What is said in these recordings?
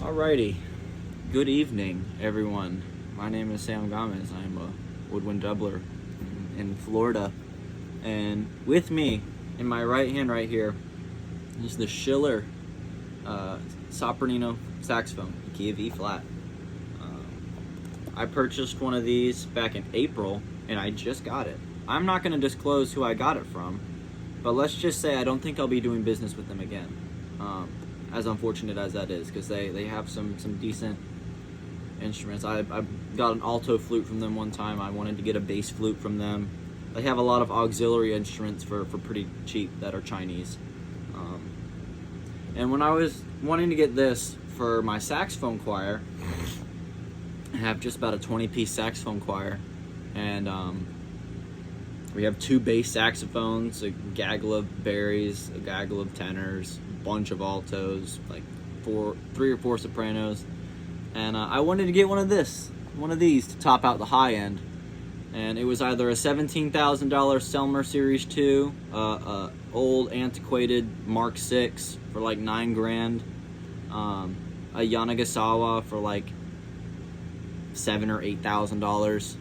Alrighty, good evening, everyone. My name is Sam Gomez. I'm a woodwind doubler in Florida, and with me, in my right hand right here, is the Schiller Sopranino saxophone, the key of E flat. I purchased one of these back in April, and I just got it. I'm not going to disclose who I got it from, but let's just say I don't think I'll be doing business with them again. As unfortunate as that is, because they have some decent instruments. I got an alto flute from them one time. I wanted to get a bass flute from them. They have a lot of auxiliary instruments for pretty cheap that are Chinese. And when I was wanting to get this for my saxophone choir, I have just about a 20-piece saxophone choir, and we have 2 bass saxophones, a gaggle of baries, a gaggle of tenors, a bunch of altos, like 3 or 4 sopranos, and I wanted to get one of these to top out the high end. And it was either a $17,000 Selmer Series 2, old antiquated Mark 6 for like $9,000, a Yanagasawa for like $7,000 or $8,000,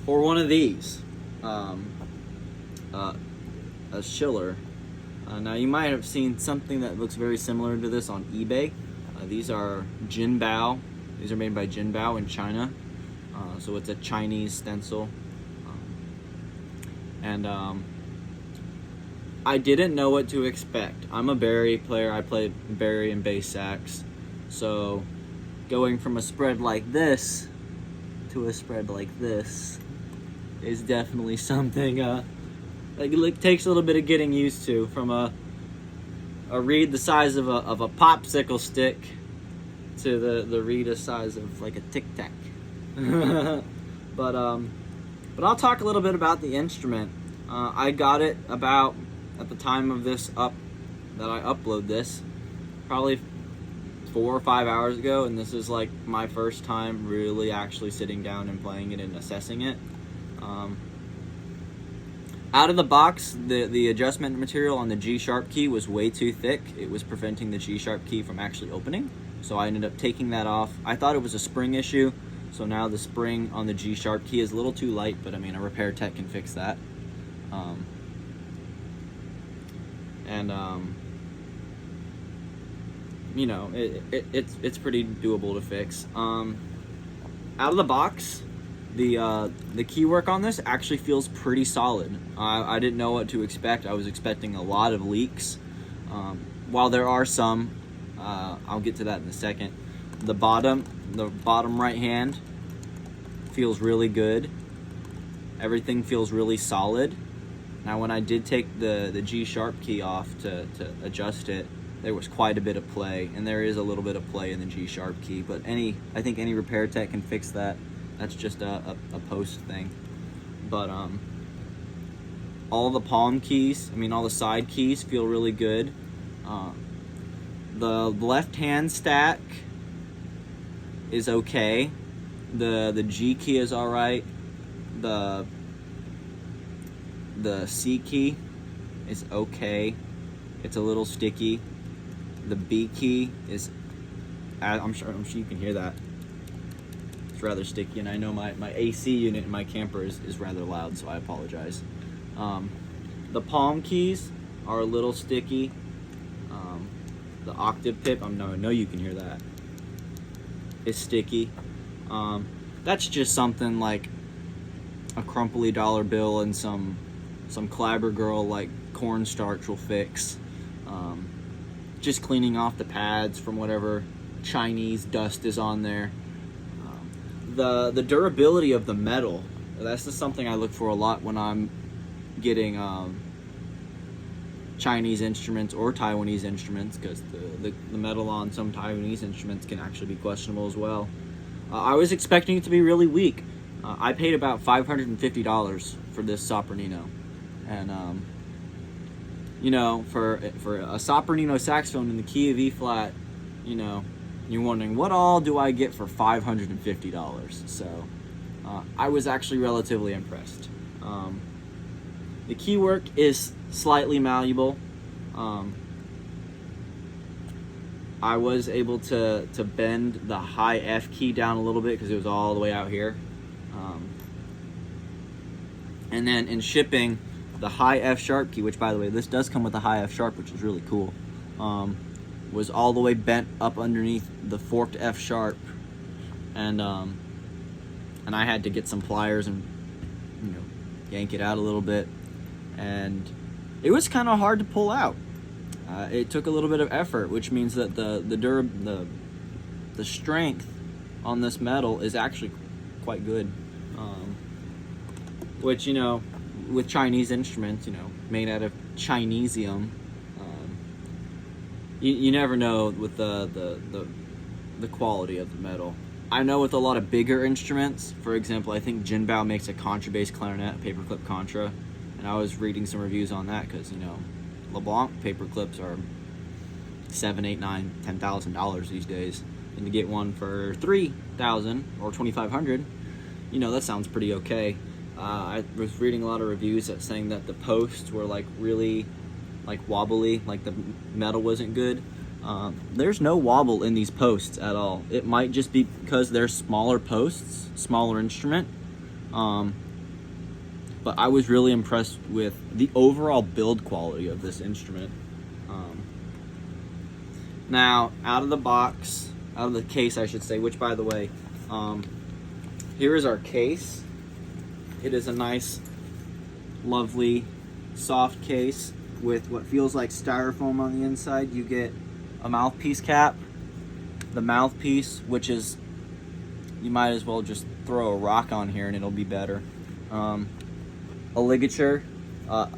or one of these, a Schiller. Now you might have seen something that looks very similar to this on eBay. These are Jinbao. These are made by Jinbao in China. So it's a Chinese stencil. And I didn't know what to expect. I'm a bari player. I play bari and bass sax. So going from a spread like this to a spread like this is definitely something it takes a little bit of getting used to. From a reed the size of a popsicle stick to the reed the size of like a Tic Tac. But I'll talk a little bit about the instrument. I got it about at the time of that I upload this, probably 4 or 5 hours ago, and this is like my first time really actually sitting down and playing it and assessing it. Out of the box, the adjustment material on the G sharp key was way too thick. It was preventing the G sharp key from actually opening, so I ended up taking that off. I thought it was a spring issue, so now the spring on the G sharp key is a little too light, but I mean, a repair tech can fix that. You know, it's pretty doable to fix. Out of the box, the key work on this actually feels pretty solid. I didn't know what to expect. I was expecting a lot of leaks. While there are some, I'll get to that in a second. The bottom right hand feels really good. Everything feels really solid. Now when I did take the G sharp key off to adjust it, there was quite a bit of play, and there is a little bit of play in the G sharp key, but I think any repair tech can fix that. That's just a post thing. But all the palm keys, all the side keys feel really good. The left hand stack is okay. The G key is all right. The C key is okay. It's a little sticky. The B key is, I'm sure you can hear that. It's rather sticky, and I know my AC unit in my camper is rather loud, so I apologize. The palm keys are a little sticky. The octave pip, I know you can hear that, is sticky. That's just something like a crumply dollar bill and some Clabber Girl like cornstarch will fix. Just cleaning off the pads from whatever Chinese dust is on there. The durability of the metal, that's just something I look for a lot when I'm getting Chinese instruments or Taiwanese instruments, because the metal on some Taiwanese instruments can actually be questionable as well. I was expecting it to be really weak. I paid about $550 for this Sopranino, and for a Sopranino saxophone in the key of E flat, you're wondering, what all do I get for $550? So I was actually relatively impressed. The key work is slightly malleable. I was able to bend the high F key down a little bit because it was all the way out here. And then in shipping, the high F sharp key, which by the way, this does come with a high F sharp, which is really cool, was all the way bent up underneath the forked F sharp, and I had to get some pliers and, you know, yank it out a little bit, and it was kind of hard to pull out. It took a little bit of effort, which means that the strength on this metal is actually quite good. Which, you know, with Chinese instruments, you know, made out of Chinesium, you never know with the quality of the metal. I know with a lot of bigger instruments, for example, I think Jinbao makes a contrabass clarinet, a paperclip contra, and I was reading some reviews on that because, you know, LeBlanc paperclips are $7,000, $8,000, $9,000, $10,000 these days, and to get one for $3,000 or $2,500, you know, that sounds pretty okay. I was reading a lot of reviews that saying that the posts were like really like wobbly, like the metal wasn't good. There's no wobble in these posts at all. It might just be because they're smaller posts, smaller instrument. But I was really impressed with the overall build quality of this instrument. Now, out of the case, I should say, which by the way, here is our case. It is a nice, lovely, soft case with what feels like styrofoam on the inside. You get a mouthpiece cap, the mouthpiece, which is, you might as well just throw a rock on here and it'll be better. A ligature, a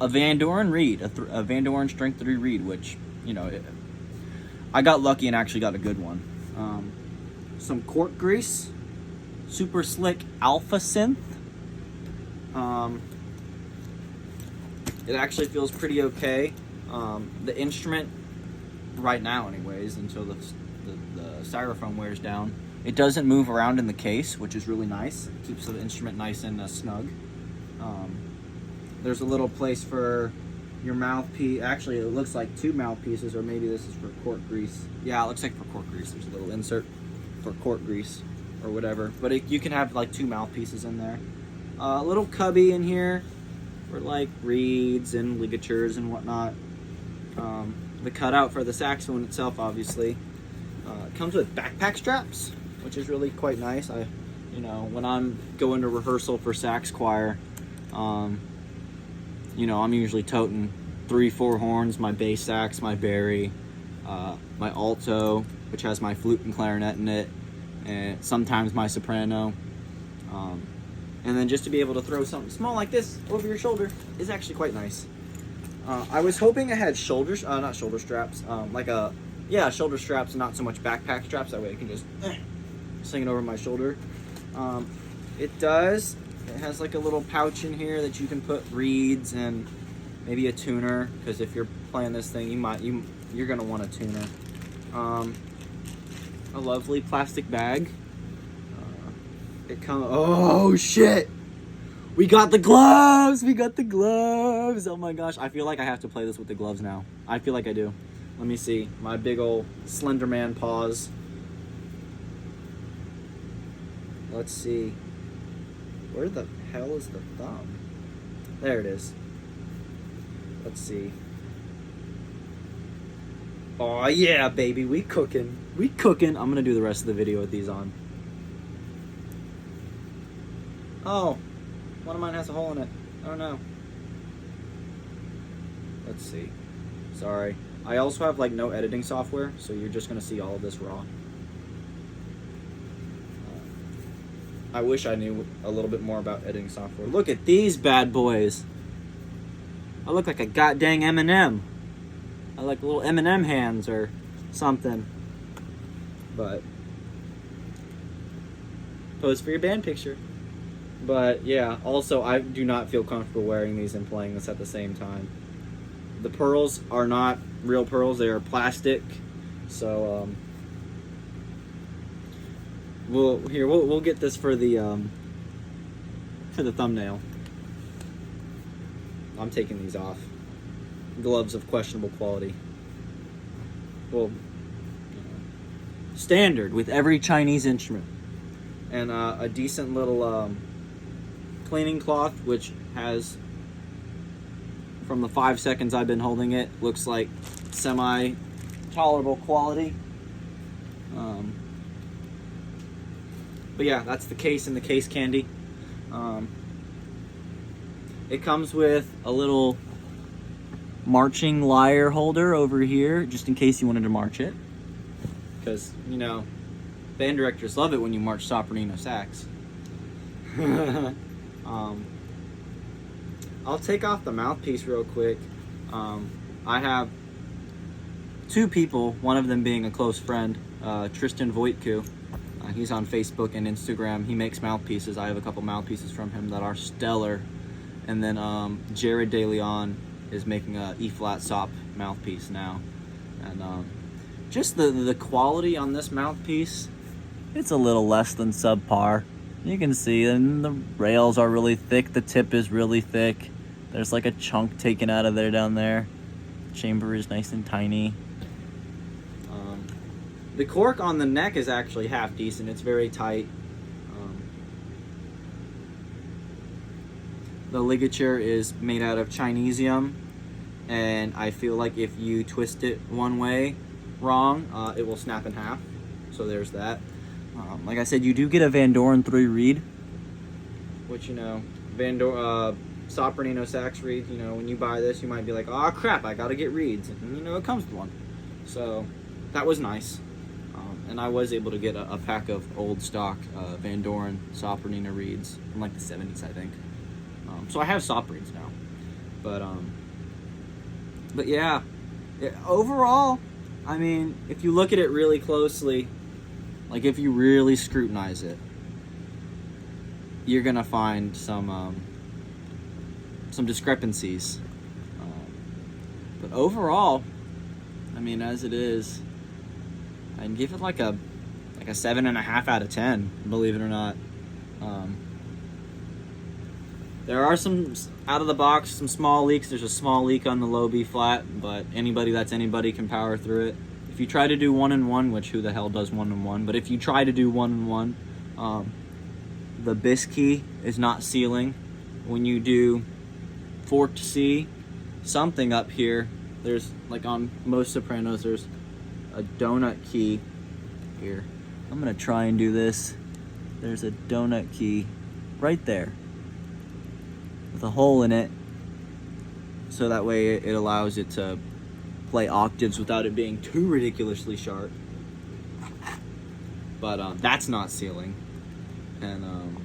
Van Doren reed, a Van Doren Strength 3 reed, which, you know, I got lucky and actually got a good one. Some cork grease, super slick alpha synth. It actually feels pretty okay. The instrument, right now anyways, until the styrofoam wears down, it doesn't move around in the case, which is really nice. It keeps the instrument nice and snug. There's a little place for your mouthpiece. Actually, it looks like 2 mouthpieces, or maybe this is for cork grease. Yeah, it looks like for cork grease. There's a little insert for cork grease or whatever. But you can have like 2 mouthpieces in there. A little cubby in here for like reeds and ligatures and whatnot. The cutout for the saxophone itself, obviously. It comes with backpack straps, which is really quite nice. You know, when I'm going to rehearsal for sax choir, you know, I'm usually toting 3-4 horns, my bass sax, my bari, my alto, which has my flute and clarinet in it, and sometimes my soprano. And then just to be able to throw something small like this over your shoulder is actually quite nice. I was hoping it had not shoulder straps, shoulder straps, not so much backpack straps. That way I can just sling it over my shoulder. It does. It has like a little pouch in here that you can put reeds and maybe a tuner, because if you're playing this thing, you're gonna want a tuner. A lovely plastic bag. Oh shit! We got the gloves! We got the gloves! Oh my gosh, I feel like I have to play this with the gloves now. I feel like I do. Let me see. My big old Slender Man paws. Let's see. Where the hell is the thumb? There it is. Let's see. Oh yeah, baby, we cooking. We cooking. I'm gonna do the rest of the video with these on. Oh, one of mine has a hole in it. Oh no. Let's see. Sorry. I also have like no editing software, so you're just gonna see all of this raw. I wish I knew a little bit more about editing software. Look at these bad boys. I look like a goddamn M&M. I like little M&M hands or something. But pose for your band picture. But yeah, also I do not feel comfortable wearing these and playing this at the same time. The pearls are not real pearls, they are plastic. So we'll get this for the thumbnail. I'm taking these off. Gloves of questionable quality. Well, standard with every Chinese instrument. And a decent little cleaning cloth, which has, from the 5 seconds I've been holding it, looks like semi-tolerable quality. But yeah, that's the case and the case candy. It comes with a little marching lyre holder over here, just in case you wanted to march it. Because, you know, band directors love it when you march sopranino sax. I'll take off the mouthpiece real quick. I have 2 people, one of them being a close friend, Tristan Voitku. He's on Facebook and Instagram. He makes mouthpieces. I have a couple mouthpieces from him that are stellar. And then Jared De Leon is making a E-flat sop mouthpiece now. And just the quality on this mouthpiece, it's a little less than subpar. You can see, and the rails are really thick. The tip is really thick. There's like a chunk taken out of there down there. The chamber is nice and tiny. The cork on the neck is actually half decent. It's very tight. The ligature is made out of Chinesium, and I feel like if you twist it one way wrong, it will snap in half. So there's that. Like I said, you do get a Van Doren 3 reed, which, you know, Sopranino sax reeds, you know, when you buy this, you might be like, oh crap, I gotta get reeds. And, you know, it comes with one. So that was nice. And I was able to get a pack of old stock Van Doren Sopranino reeds from like the 70s, I think. So I have sop reeds now. But yeah, overall, I mean, if you look at it really closely, like if you really scrutinize it, you're gonna find some discrepancies. But overall, I mean, as it is, I'd give it like a 7.5 out of 10, believe it or not. There are some, out of the box, some small leaks. There's a small leak on the low B flat, but anybody can power through it. If you try to do 1-in-1, which who the hell does 1-in-1, but if you try to do 1-in-1, the bis key is not sealing. When you do forked C, something up here, there's, like on most sopranos, there's a donut key here. I'm gonna try and do this. There's a donut key right there with a hole in it, so that way it allows it to play octaves without it being too ridiculously sharp. But that's not sealing. And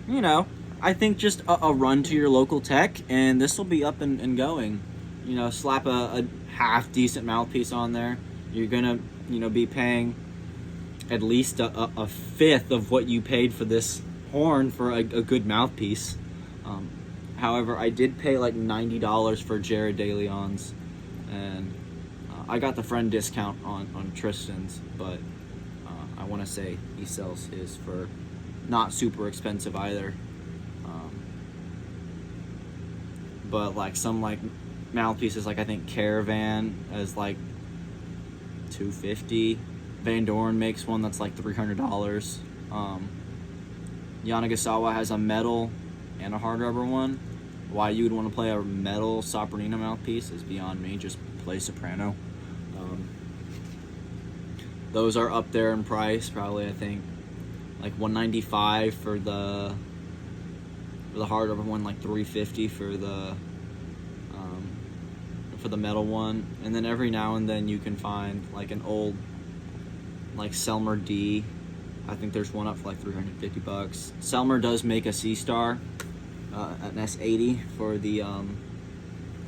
you know, I think just a run to your local tech and this will be up and going. You know, slap a half decent mouthpiece on there. You're gonna, you know, be paying at least a fifth of what you paid for this horn for a good mouthpiece. However, I did pay like $90 for Jared De Leon's, and I got the friend discount on Tristan's, but I want to say he sells his for not super expensive either. But like some like mouthpieces, like I think Caravan is like $250. Van Doren makes one that's like $300. Yanagasawa has a metal and a hard rubber one. Why you would want to play a metal Sopranino mouthpiece is beyond me. Just play soprano. Those are up there in price, probably. I think like $195 for the hard rubber one, like $350 for the metal one. And then every now and then you can find like an old like Selmer D. I think there's one up for like $350. Selmer does make a C-Star, an S80 for the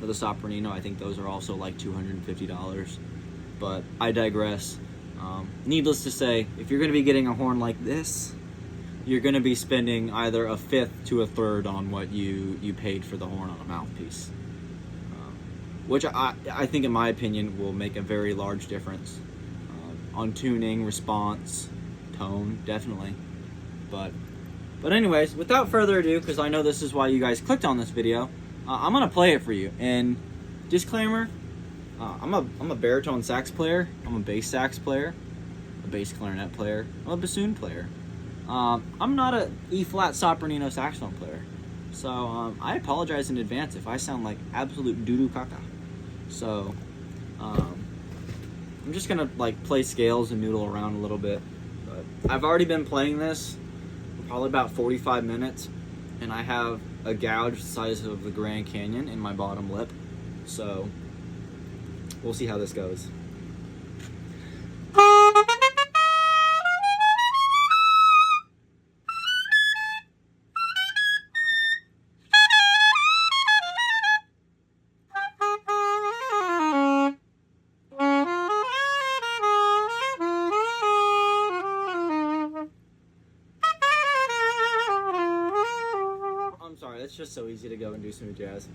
Sopranino. I think those are also like $250. But I digress. Needless to say, if you're going to be getting a horn like this, you're going to be spending either a fifth to a third on what you paid for the horn on a mouthpiece. Which I think, in my opinion, will make a very large difference on tuning, response, tone, definitely. But anyways, without further ado, because I know this is why you guys clicked on this video, I'm gonna play it for you. And disclaimer, I'm a baritone sax player. I'm a bass sax player. a bass clarinet player. I'm a bassoon player. I'm not a E-flat sopranino saxophone player. So I apologize in advance if I sound like absolute doo-doo caca. So I'm just gonna like play scales and noodle around a little bit. But I've already been playing this for probably about 45 minutes, and I have a gouge the size of the Grand Canyon in my bottom lip. So we'll see how this goes. I'm sorry, it's just so easy to go and do smooth jazz.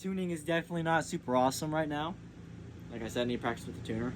Tuning is definitely not super awesome right now. Like I said, I need practice with the tuner.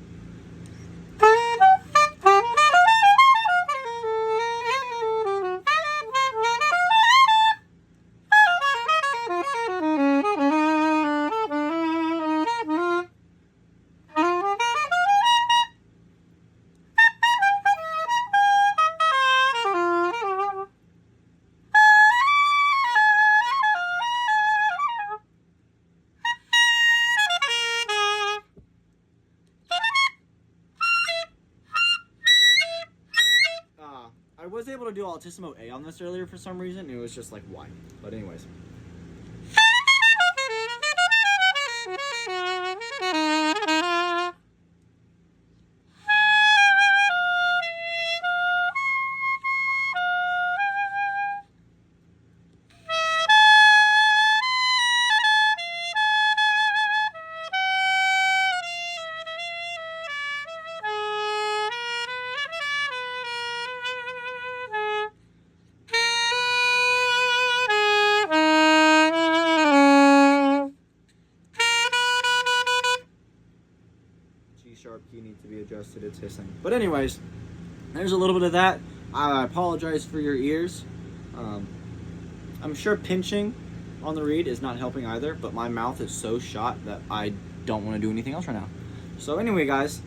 I was able to do Altissimo A on this earlier for some reason. It was just like, why? But anyways. Sharp key needs to be adjusted, it's hissing. But anyways, there's a little bit of that. I apologize for your ears. I'm sure pinching on the reed is not helping either, but my mouth is so shot that I don't want to do anything else right now. So anyway, guys,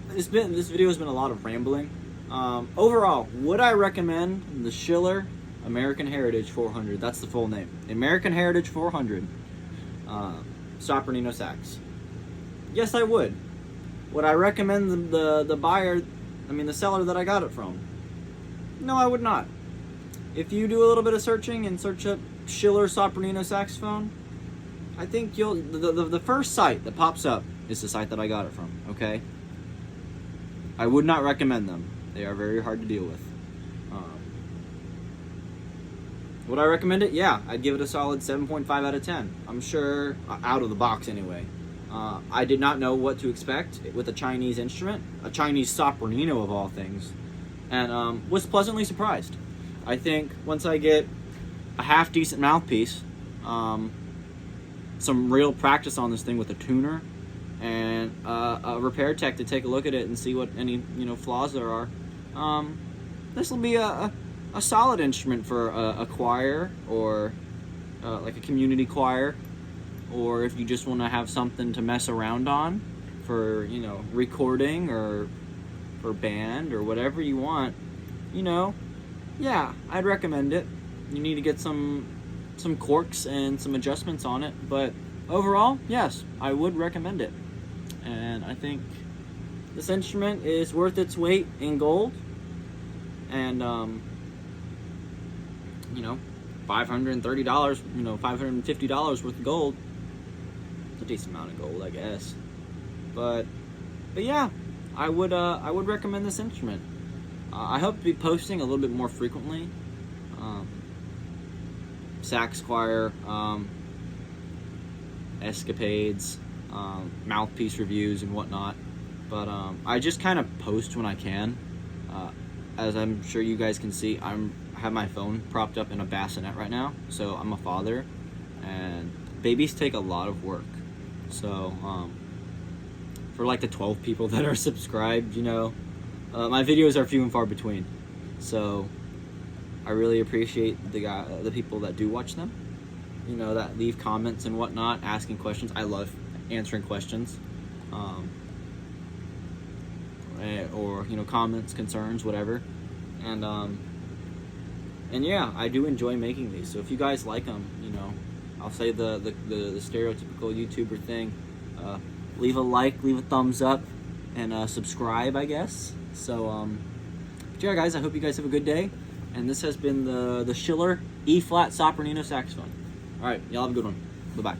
this video has been a lot of rambling. Overall, would I recommend the Schiller American Heritage 400? That's the full name. American Heritage 400 Sopranino sax. Yes, I would. Would I recommend the seller that I got it from? No, I would not. If you do a little bit of searching and search up Schiller Sopranino saxophone, I think the first site that pops up is the site that I got it from, okay? I would not recommend them. They are very hard to deal with. Would I recommend it? Yeah, I'd give it a solid 7.5 out of 10. I'm sure, out of the box anyway. I did not know what to expect with a Chinese instrument, a Chinese sopranino of all things, and was pleasantly surprised. I think once I get a half-decent mouthpiece, some real practice on this thing with a tuner, and a repair tech to take a look at it and see what any flaws there are, this will be a solid instrument for a choir or like a community choir, or if you just want to have something to mess around on for recording or for band or whatever you want. Yeah, I'd recommend it. You need to get some corks and some adjustments on it, but overall, yes, I would recommend it. And I think this instrument is worth its weight in gold. And $530, $550 worth of gold. It's a decent amount of gold, I guess. But yeah, I would recommend this instrument. I hope to be posting a little bit more frequently. Sax choir, escapades, mouthpiece reviews and whatnot. But I just kind of post when I can. As I'm sure you guys can see, I have my phone propped up in a bassinet right now. So I'm a father, and babies take a lot of work. So for like the 12 people that are subscribed, you know. My videos are few and far between, so I really appreciate the people that do watch them, you know, that leave comments and whatnot, asking questions. I love answering questions, or, you know, comments, concerns, whatever. And yeah, I do enjoy making these. So if you guys like them, you know, I'll say the stereotypical YouTuber thing. Leave a like, leave a thumbs up, and subscribe, I guess. So but yeah, guys, I hope you guys have a good day. And this has been the Schiller E-flat Sopranino saxophone. All right, y'all have a good one. Bye-bye.